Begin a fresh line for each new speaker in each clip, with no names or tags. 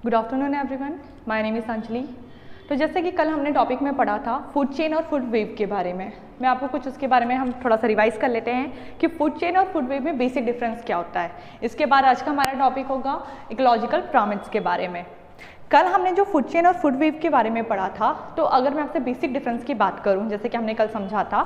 Good afternoon everyone, my name is Anjali. तो जैसे कि कल हमने टॉपिक में पढ़ा था फूड चेन और फूड वेव के बारे में, मैं आपको कुछ उसके बारे में हम थोड़ा सा रिवाइज कर लेते हैं कि फूड चेन और फूड वेव में बेसिक डिफरेंस क्या होता है। इसके बाद आज का हमारा टॉपिक होगा इकोलॉजिकल पिरामिड्स के बारे में। कल हमने जो फूड चेन और फूड वेव के बारे में पढ़ा था, तो अगर मैं आपसे बेसिक डिफरेंस की बात करूँ, जैसे कि हमने कल समझा था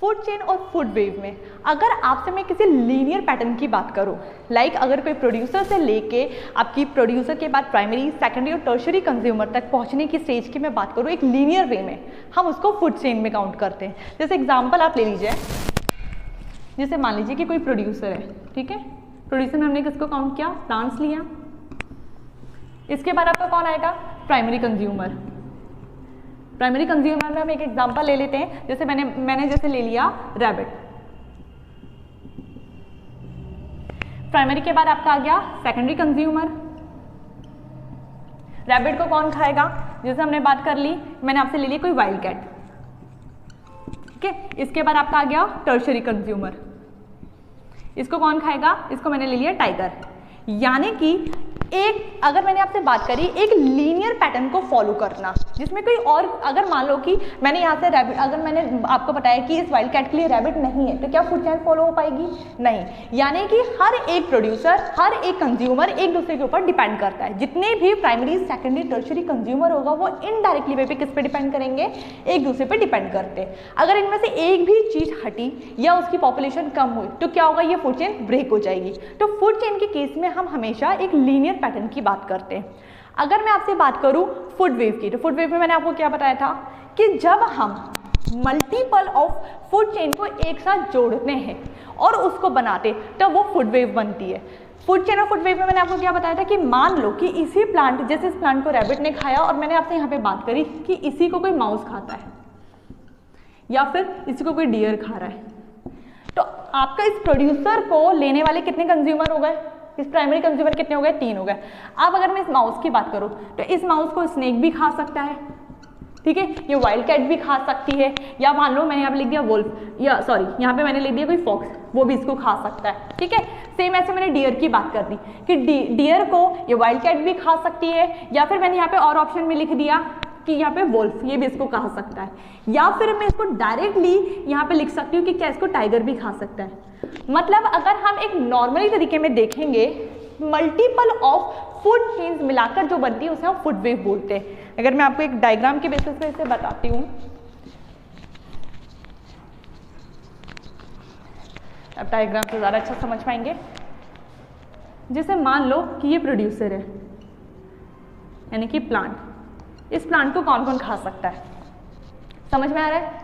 फूड चेन और फूड वेव में, अगर आपसे मैं किसी लीनियर पैटर्न की बात करूं, लाइक अगर कोई प्रोड्यूसर से लेके आपकी प्रोड्यूसर के बाद प्राइमरी, सेकेंडरी और टर्शरी कंज्यूमर तक पहुंचने की स्टेज की मैं बात करूं एक लीनियर वे में, हम उसको फूड चेन में काउंट करते हैं। जैसे एग्जांपल आप ले लीजिए, जैसे मान लीजिए कि कोई प्रोड्यूसर है, ठीक है, प्रोड्यूसर में हमने किसको काउंट किया, प्लांट्स लिया। इसके बाद आपका कौन आएगा, प्राइमरी कंज्यूमर। प्राइमरी कंज्यूमर में हम एक एग्जांपल ले लेते हैं, जैसे मैंने जैसे ले लिया रैबिट। प्राइमरी के बाद आपका आ गया सेकेंडरी कंज्यूमर। रैबिट को कौन खाएगा, जैसे हमने बात कर ली, मैंने आपसे ले ली कोई वाइल्ड कैट, ठीक है। इसके बाद आपका आ गया टर्शरी कंज्यूमर। इसको कौन खाएगा, इसको मैंने ले लिया टाइगर। यानी कि एक, अगर मैंने आपसे बात करी एक लीनियर पैटर्न को फॉलो करना, जिसमें कोई और, अगर मान लो कि मैंने यहाँ से रैबिट, अगर मैंने आपको बताया कि इस वाइल्ड कैट के लिए रैबिट नहीं है, तो क्या फूड चेन फॉलो हो पाएगी, नहीं। यानी कि हर एक प्रोड्यूसर, हर एक कंज्यूमर एक दूसरे के ऊपर डिपेंड करता है। जितने भी प्राइमरी, सेकेंडरी, टर्शरी कंज्यूमर होगा वो इनडायरेक्टली वे पे किस पे डिपेंड करेंगे, एक दूसरे पे डिपेंड करते हैं। अगर इनमें से एक भी चीज हटी या उसकी पॉपुलेशन कम हुई तो क्या होगा, ये फूड चेन ब्रेक हो जाएगी। तो फूड चेन के केस में हम हमेशा एक लीनियर पैटर्न की बात करते हैं। अगर मैं आपसे बात करूं फूड वेव की, तो फूड वेव में मैंने आपको क्या बताया था कि जब हम मल्टीपल ऑफ फूड चेन को एक साथ जोड़ते हैं और उसको बनाते, तब वो फूड वेव बनती है। फूड चेन और फूड वेव में मैंने आपको क्या बताया था कि मान लो कि इसी प्लांट, जैसे इस प्लांट को रैबिट ने खाया और मैंने आपसे यहाँ पे बात करी कि इसी को कोई माउस खाता है या फिर इसी को कोई डियर खा रहा है, तो आपका इस प्रोड्यूसर को लेने वाले कितने कंज्यूमर हो गए, इस प्राइमरी कंज्यूमर कितने हो गए, 3 हो गए। अब अगर मैं इस माउस की बात करूं, तो इस माउस को स्नेक भी खा सकता है, ठीक है, ये वाइल्ड कैट भी खा सकती है, या मान लो मैंने यहाँ पे लिख दिया वुल्फ, या सॉरी यहाँ पे मैंने लिख दिया कोई फॉक्स, वो भी इसको खा सकता है, ठीक है। सेम ऐसे मैंने डियर की बात कर दी कि डियर को ये वाइल्ड कैट भी खा सकती है, या फिर मैंने यहाँ पे और ऑप्शन में लिख दिया कि यहाँ पे वुल्फ, ये भी इसको खा सकता है, या फिर मैं इसको डायरेक्टली यहाँ पे लिख सकती हूँ कि क्या इसको टाइगर भी खा सकता है। मतलब अगर हम एक नॉर्मली तरीके में देखेंगे, मल्टीपल ऑफ फूड चेन्स मिलाकर जो बनती है उसे हम फूड वेव बोलते हैं। अगर मैं आपको एक डायग्राम के बेसिस पे इसे बताती हूँ, अब डायग्राम से ज़्यादा अच्छा समझ पाएंगे। जैसे मान लो कि ये प्रोड्यूसर है, यानी कि प्लांट, इस प्लांट को कौन कौन खा सकता है, समझ में आ रहा है।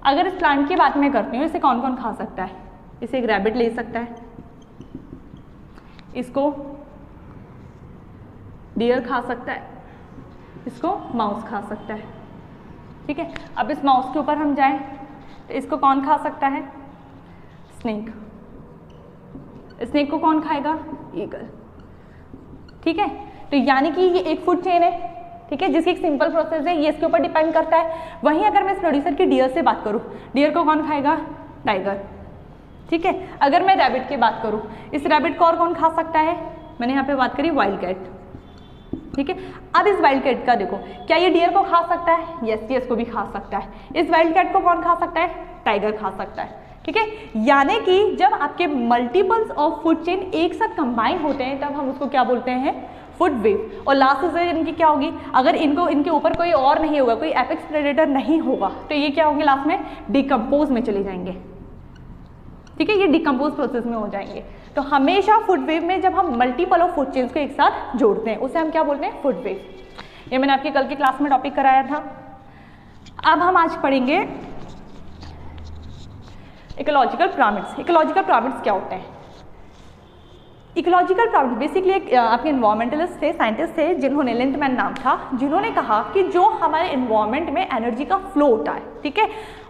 अगर इस प्लांट की बात मैं करती हूँ, इसे कौन कौन खा सकता है, इसे एक रैबिट ले सकता है, इसको डियर खा सकता है, इसको माउस खा सकता है, ठीक है। अब इस माउस के ऊपर हम जाएं तो इसको कौन खा सकता है, स्नेक। स्नेक को कौन खाएगा, ईगल, ठीक है। तो यानी कि ये एक फूड चेन है, ठीक है, जिसकी एक सिंपल प्रोसेस है, ये इसके ऊपर डिपेंड करता है। वहीं अगर मैं इस प्रोड्यूसर की डियर से बात करूं, डियर को कौन खाएगा, टाइगर, ठीक है। अगर मैं रैबिट की बात करूं, इस रैबिट को और कौन खा सकता है, मैंने यहाँ पे बात करी वाइल्ड कैट, ठीक है। अब इस वाइल्ड कैट का देखो, क्या ये डियर को खा सकता है, यस, ये इसको भी खा सकता है। इस वाइल्ड कैट को कौन खा सकता है, टाइगर खा सकता है, ठीक है। यानी कि जब आपके मल्टीपल्स ऑफ फूड चेन एक साथ कंबाइन होते हैं, तब हम उसको क्या बोलते हैं, फूड वेव। और लास्ट से इनकी क्या होगी, अगर इनके ऊपर कोई और नहीं होगा, कोई एपेक्स प्रेडेटर नहीं होगा, तो ये क्या होंगे, लास्ट में डिकम्पोज में चले जाएंगे, ठीक है, ये डिकम्पोज प्रोसेस में हो जाएंगे। तो हमेशा फूड वेव में जब हम मल्टीपल ऑफ फूड चेन्स को एक साथ जोड़ते हैं, उसे हम क्या बोलते हैं, फूड वेव। ये मैंने आपके कल की क्लास में टॉपिक कराया था। अब हम आज पढ़ेंगे इकोलॉजिकल पिरामिड्स। इकोलॉजिकल पिरामिड्स क्या होते हैं, इकोलॉजिकल पिरामिड बेसिकली आपके इन्वायरमेंटलिस्ट थे, साइंटिस्ट थे, जिन्होंने, लिंटमैन नाम था, जिन्होंने कहा कि जो हमारे इन्वायरमेंट में एनर्जी का फ्लो होता है, ठीक है,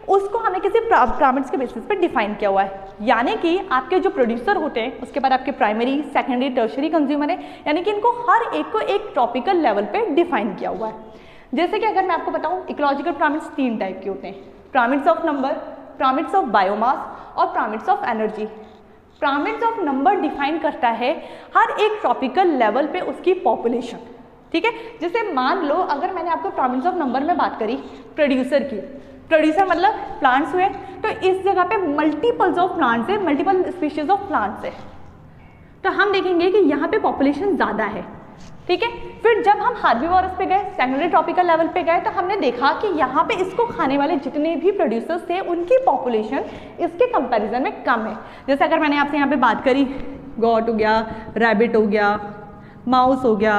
उसको हमने किसी पिरामिड्स के बेसिस पे डिफाइन किया हुआ है। यानी कि आपके जो प्रोड्यूसर होते हैं, उसके बाद आपके प्राइमरी, सेकेंडरी, टर्शरी कंज्यूमर है, यानी कि इनको हर एक को एक टॉपिकल लेवल पे डिफाइन किया हुआ है। जैसे कि अगर मैं आपको बताऊं, इकोलॉजिकल पिरामिड्स 3 टाइप के होते हैं, pyramids of number, pyramids of biomass और pyramids of energy. Pyramids of number define करता है हर एक ट्रॉपिकल लेवल पे उसकी पॉपुलेशन, ठीक है। जैसे मान लो अगर मैंने आपको पिरामिड्स ऑफ नंबर में बात करी प्रोड्यूसर की, प्रोड्यूसर मतलब प्लांट्स हुए, तो इस जगह पे मल्टीपल्स ऑफ प्लांट्स है, मल्टीपल स्पीशीज ऑफ प्लांट्स है, तो हम देखेंगे कि यहाँ पे पॉपुलेशन ज़्यादा है, ठीक है। फिर जब हम हार्बीवोरस पे गए, सेकेंडरी ट्रॉपिकल लेवल पे गए, तो हमने देखा कि यहाँ पे इसको खाने वाले जितने भी प्रोड्यूसर्स थे उनकी पॉपुलेशन इसके कंपैरिजन में कम है। जैसे अगर मैंने आपसे यहाँ पे बात करी गॉट हो गया, रैबिट हो गया, माउस हो गया,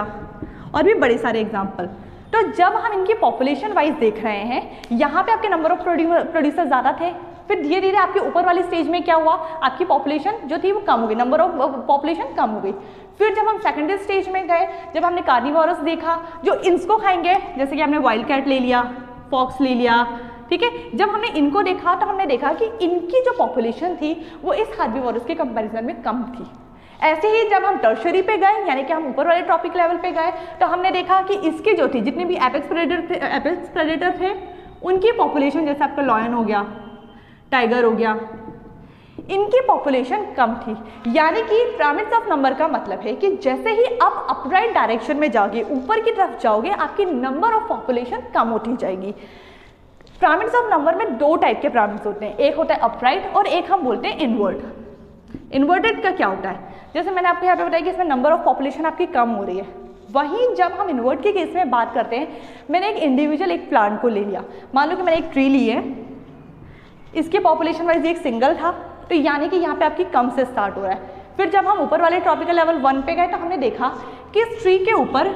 और भी बड़े सारे एग्जाम्पल। तो जब हम इनकी पॉपुलेशन वाइज देख रहे हैं, यहाँ पे आपके नंबर ऑफ प्रोड्यूसर ज़्यादा थे, फिर धीरे धीरे आपके ऊपर वाली स्टेज में क्या हुआ, आपकी पॉपुलेशन जो थी वो कम हो गई, नंबर ऑफ पॉपुलेशन कम हो गई। फिर जब हम सेकेंडरी स्टेज में गए, जब हमने कार्निवोरस देखा जो इंस्को खाएंगे, जैसे कि हमने वाइल्ड कैट ले लिया, फॉक्स ले लिया, ठीक है। जब हमने इनको देखा तो हमने देखा कि इनकी जो पॉपुलेशन थी वो इस हार्बीवोरस के कंपैरिजन में कम थी। ऐसे ही जब हम टर्शरी पे गए, यानी कि हम ऊपर वाले ट्रॉपिक लेवल पे गए, तो हमने देखा कि इसके जो थी जितने भी एपेक्स प्रेडेटर थे उनकी पॉपुलेशन, जैसे आपका लॉयन हो गया, टाइगर हो गया, इनकी पॉपुलेशन कम थी। यानी कि पिरामिड्स ऑफ नंबर का मतलब है कि जैसे ही आप अपराइट डायरेक्शन में जाओगे, ऊपर की तरफ जाओगे, आपकी नंबर ऑफ पॉपुलेशन कम होती जाएगी। पिरामिड्स ऑफ नंबर में दो टाइप के पिरामिड्स होते हैं, एक होता है अपराइट और एक हम बोलते हैं इनवर्ट। इन्वर्टेड का क्या होता है, जैसे मैंने आपको यहाँ पे बताया कि इसमें नंबर ऑफ पॉपुलेशन आपकी कम हो रही है। वहीं जब हम इन्वर्ट के केस में बात करते हैं, मैंने एक इंडिविजुअल एक प्लांट को ले लिया, मान लो कि मैंने एक ट्री ली है, इसके पॉपुलेशन वाइज एक सिंगल था, तो यानी कि यहाँ पे आपकी कम से स्टार्ट हो रहा है। फिर जब हम ऊपर वाले ट्रॉपिकल लेवल 1 पे गए तो हमने देखा कि इस ट्री के ऊपर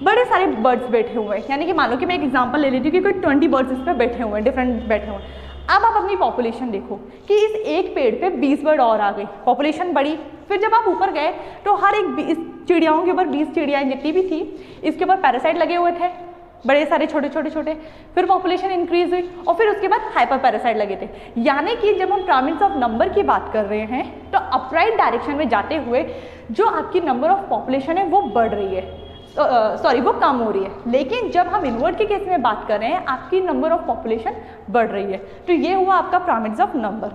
बड़े सारे बर्ड्स बैठे हुए हैं, यानी कि मान लो कि मैं एक एग्जांपल ले लेती हूँ कि कोई 20 बर्ड्स इस पर बैठे हुए हैं, डिफरेंट बैठे हुए हैं। अब आप अपनी पॉपुलेशन देखो कि इस एक पेड़ पे 20 बर्ड और आ गई, पॉपुलेशन बढ़ी। फिर जब आप ऊपर गए तो हर एक चिड़ियाओं के ऊपर 20 चिड़ियाएँ जितनी भी थी, इसके ऊपर पैरासाइट लगे हुए थे, बड़े सारे छोटे छोटे छोटे। फिर पॉपुलेशन इंक्रीज हुई और फिर उसके बाद हाइपर पैरासाइट लगे थे। यानी कि जब हम पिरामिड्स ऑफ नंबर की बात कर रहे हैं तो अपराइट डायरेक्शन में जाते हुए जो आपकी नंबर ऑफ पॉपुलेशन है वो बढ़ रही है, वो कम हो रही है। लेकिन जब हम इनवर्ट के केस में बात कर रहे हैं, आपकी नंबर ऑफ पॉपुलेशन बढ़ रही है। तो ये हुआ आपका pyramids of number.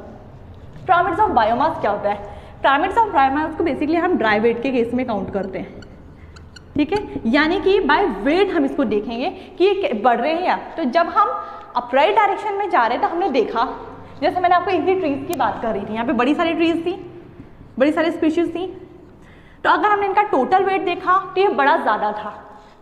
Pyramids of biomass क्या होता है, पिरामिड्स ऑफ बायोमास को बेसिकली हम ड्राई वेट के केस में काउंट करते हैं, ठीक है। यानी कि बाय वेट हम इसको देखेंगे कि ये बढ़ रहे हैं या। तो जब हम अपराइट डायरेक्शन में जा रहे हैं तो हमने देखा, जैसे मैंने आपको इसी ट्रीज की बात कर रही थी, यहाँ पे बड़ी सारी ट्रीज थी, बड़ी सारी स्पीशीज थी। तो अगर हमने इनका टोटल वेट देखा तो ये बड़ा ज़्यादा था।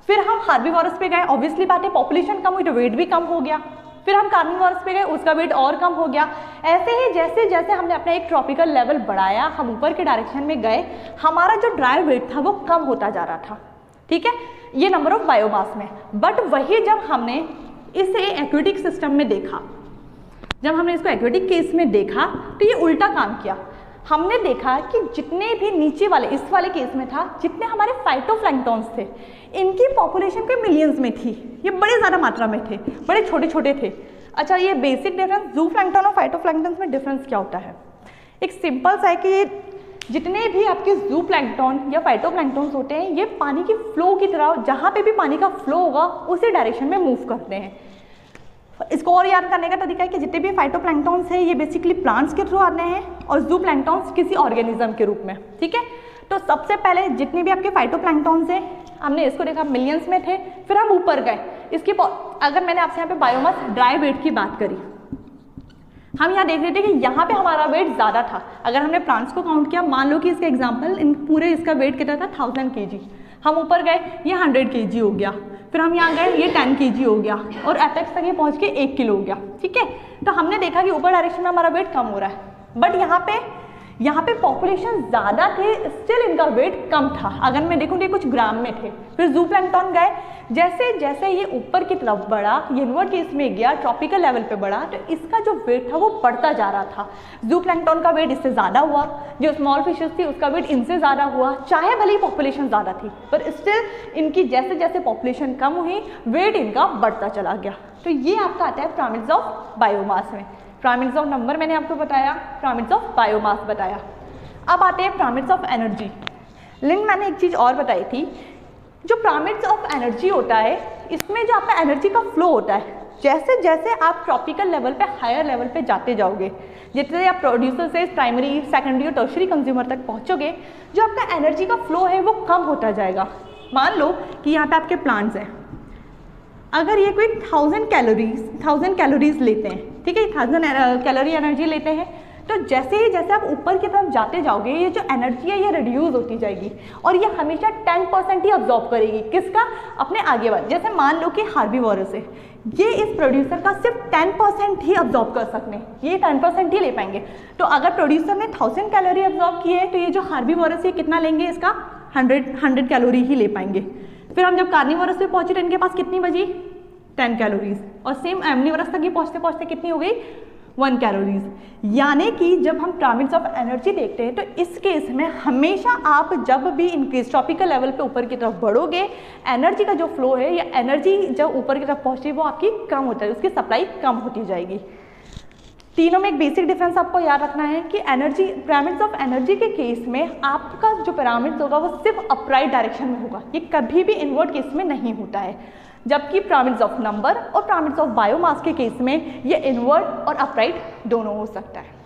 फिर हम हार्बीवोरस पे गए, ऑब्वियसली बात है पॉपुलेशन कम हुई तो वेट भी कम हो गया। फिर हम कार्निवोरस पे गए, उसका वेट और कम हो गया। ऐसे ही जैसे जैसे हमने अपना एक ट्रॉपिकल लेवल बढ़ाया, हम ऊपर के डायरेक्शन में गए, हमारा जो ड्राई वेट था वो कम होता जा रहा था, ठीक है। ये नंबर ऑफ बायोमास में। बट वही जब हमने इसे एक्वेटिक सिस्टम में देखा, जब हमने इसको एक्वेटिक केस में देखा तो ये उल्टा काम किया। हमने देखा कि जितने भी नीचे वाले, इस वाले केस में था, जितने हमारे फाइटोप्लैंक्टन्स थे, इनकी पॉपुलेशन के मिलियंस में थी, ये बड़े ज़्यादा मात्रा में थे, बड़े छोटे छोटे थे। अच्छा, ये बेसिक डिफरेंस जू प्लैंक्टन और फाइटोप्लैंक्टन्स में डिफरेंस क्या होता है, एक सिंपल सा है कि जितने भी आपके जू प्लैंक्टन या फाइटोप्लैंक्टन्स होते हैं, ये पानी की फ्लो की तरह, जहाँ पे भी पानी का फ्लो होगा उसी डायरेक्शन में मूव करते हैं। इसको और याद करने का तरीका है कि जितने भी फाइटोप्लैंक्टन्स हैं ये बेसिकली प्लांट्स के थ्रू आते हैं और जू प्लैंक्टन्स किसी ऑर्गेनिज्म के रूप में, ठीक है। तो सबसे पहले जितने भी आपके फाइटोप्लैंक्टन्स हैं, हमने इसको देखा मिलियंस में थे। फिर हम ऊपर गए, इसकी अगर मैंने आपसे यहाँ पे बायोमास ड्राई वेट की बात करी, हम यहाँ देख रहे थे कि यहाँ पे हमारा वेट ज़्यादा था। अगर हमने प्लांट्स को काउंट किया, मान लो कि इसका एग्जाम्पल इन पूरे इसका वेट कितना था 1000 kg। हम ऊपर गए, ये 100 kg हो गया। फिर हम यहाँ गए, ये 10 kg हो गया और एपेक्स तक ये पहुँच के 1 किलो हो गया, ठीक है। तो हमने देखा कि ऊपर डायरेक्शन में हमारा वेट कम हो रहा है, बट यहाँ पे पॉपुलेशन ज़्यादा थे, स्टिल इनका वेट कम था। अगर मैं देखूँ तो ये कुछ ग्राम में थे। फिर जू प्लैंक्टन गए, जैसे जैसे ये ऊपर की तरफ बढ़ा, ये इनवर्ट केस में गया, ट्रॉपिकल लेवल पे बढ़ा, तो इसका जो वेट था वो बढ़ता जा रहा था। जू प्लैंक्टन का वेट इससे ज़्यादा हुआ, जो स्मॉल फिशेस थी उसका वेट इनसे ज़्यादा हुआ, चाहे भले ही पॉपुलेशन ज़्यादा थी, पर स्टिल इनकी जैसे जैसे पॉपुलेशन कम हुई, वेट इनका बढ़ता चला गया। तो ये आपका आता है पिरामिड्स ऑफ बायोमास में। पिरामिड्स ऑफ नंबर मैंने आपको बताया, पिरामिड्स ऑफ बायोमास बताया। अब आते हैं पिरामिड्स ऑफ एनर्जी। लेकिन मैंने एक चीज़ और बताई थी, जो पिरामिड्स ऑफ एनर्जी होता है, इसमें जो आपका एनर्जी का फ्लो होता है, जैसे जैसे आप ट्रॉपिकल लेवल पे, हायर लेवल पे जाते जाओगे, जितने आप प्रोड्यूसर से प्राइमरी, सेकेंडरी और टर्शरी कंज्यूमर तक पहुंचोगे, जो आपका एनर्जी का फ्लो है वो कम होता जाएगा। मान लो कि यहाँ पे आपके प्लांट्स हैं, अगर ये कोई 1000 कैलोरीज लेते हैं, ठीक है, 1000 कैलोरी एनर्जी लेते हैं, तो जैसे ही जैसे आप ऊपर की तरफ जाते जाओगे, ये जो एनर्जी है ये रिड्यूस होती जाएगी और ये हमेशा 10% ही अब्जॉर्ब करेगी। किसका? अपने आगे वाले। जैसे मान लो कि हार्बीवोरस है, ये इस प्रोड्यूसर का सिर्फ 10% ही अब्जॉर्ब कर सकते हैं, ये 10% ही ले पाएंगे। तो अगर प्रोड्यूसर ने 1000 कैलोरी अब्जॉर्ब की है, तो ये जो हार्बीवोरस है कितना लेंगे? इसका 100 कैलोरी ही ले पाएंगे। फिर हम जब कार्निवोरस पे पहुंचे तो इनके पास कितनी बची? 10 कैलोरीज। और सेम एमनीवोरस तक ही पहुंचते पहुंचते कितनी हो गई? 1 कैलोरीज। यानी कि जब हम पिरामिड्स ऑफ एनर्जी देखते हैं तो इस केस में हमेशा आप जब भी इंक्रीज ट्रॉपिकल लेवल पे ऊपर की तरफ बढ़ोगे, एनर्जी का जो फ्लो है या एनर्जी जब ऊपर की तरफ पहुंचे वो आपकी कम होता है, उसकी सप्लाई कम होती जाएगी। तीनों में एक बेसिक डिफरेंस आपको याद रखना है कि एनर्जी, पिरामिड्स ऑफ एनर्जी के केस में आपका जो पिरामिड्स होगा वो सिर्फ अपराइट डायरेक्शन में होगा, ये कभी भी इनवर्ट केस में नहीं होता है। जबकि पिरामिड्स ऑफ नंबर और पिरामिड्स ऑफ बायोमास के केस में ये इनवर्ट और अपराइट दोनों हो सकता है।